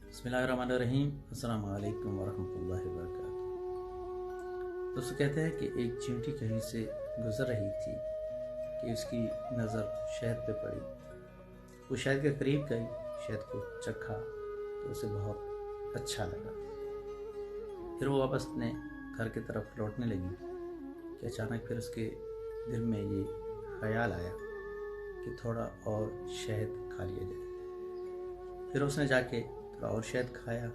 बिस्मिल्लाहिर्रहमानिर्रहीम। अस्सलाम वालेकुम वरहमतुल्लाहि वबरकातुहू। दोस्तों, कहते हैं कि एक चींटी कहीं से गुज़र रही थी कि उसकी नज़र शहद पे पड़ी। वो शहद के करीब गई, शहद को चखा तो उसे बहुत अच्छा लगा। फिर वो वापस अपने घर की तरफ लौटने लगी कि अचानक फिर उसके दिल में ये ख्याल आया कि थोड़ा और शहद खा लिया जाए। फिर उसने जाके थोड़ा और शहद खाया।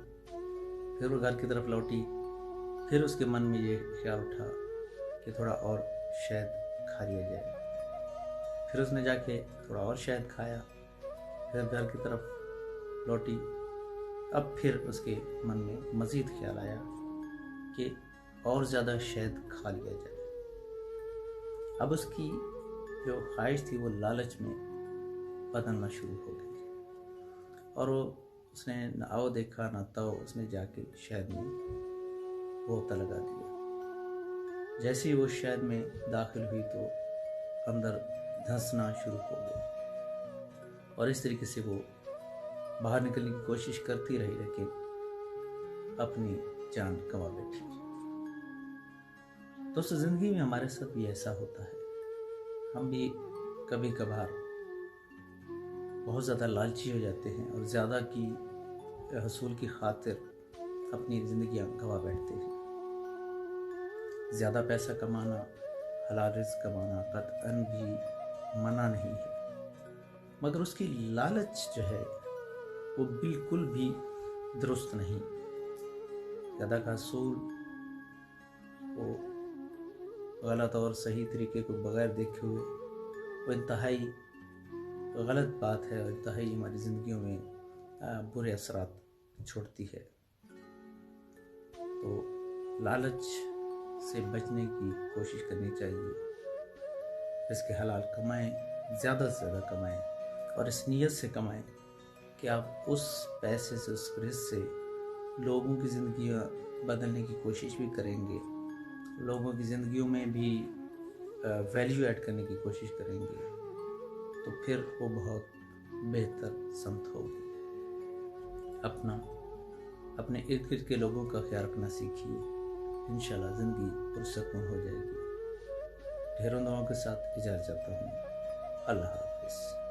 फिर वो घर की तरफ लौटी। फिर उसके मन में ये ख्याल उठा कि थोड़ा और शहद खा लिया जाए। फिर उसने जाके थोड़ा और शहद खाया। फिर घर की तरफ लौटी। अब फिर उसके मन में मज़ीद ख्याल आया कि और ज़्यादा शहद खा लिया जाए। अब उसकी जो ख्वाहिश थी वो लालच में बदलना शुरू हो गई और उसने न आओ देखा न तो उसने जाके शहद में गोता लगा दिया। जैसे ही वो शहद में दाखिल हुई तो अंदर धंसना शुरू हो गया और इस तरीके से वो बाहर निकलने की कोशिश करती रही, लेकिन अपनी जान गंवा बैठी। दोस्तों, ज़िंदगी में हमारे साथ भी ऐसा होता है। हम भी कभी कभार बहुत ज़्यादा लालची हो जाते हैं और ज़्यादा की हसूल की खातिर अपनी ज़िंदगियाँ गंवा बैठते हैं। ज़्यादा पैसा कमाना, हलाल रिज़्क कमाना कतअन भी मना नहीं है, मगर उसकी लालच जो है वो बिल्कुल भी दुरुस्त नहीं। ज़्यादा का हसूल वो गलत और सही तरीके को बगैर देखे हुए वो इंतहाई गलत बात है और इंतहाई हमारी ज़िंदगियों में बुरे असरात छोड़ती है। तो लालच से बचने की कोशिश करनी चाहिए। इसके हलाल कमाएं, ज़्यादा से ज़्यादा कमाएं और इस नीयत से कमाएं कि आप उस पैसे से, उस रिज़्क से लोगों की ज़िंदगियाँ बदलने की कोशिश भी करेंगे, लोगों की ज़िंदगियों में भी वैल्यू ऐड करने की कोशिश करेंगे, तो फिर वो बहुत बेहतर समत होगी। अपने इर्द गिर्द के लोगों का ख्याल रखना सीखिए। इंशाल्लाह ज़िंदगी पुरसकून हो जाएगी। ढेरों दुआओं के साथ इजाज़त चाहता हूँ। अल्लाह हाफ़िज़।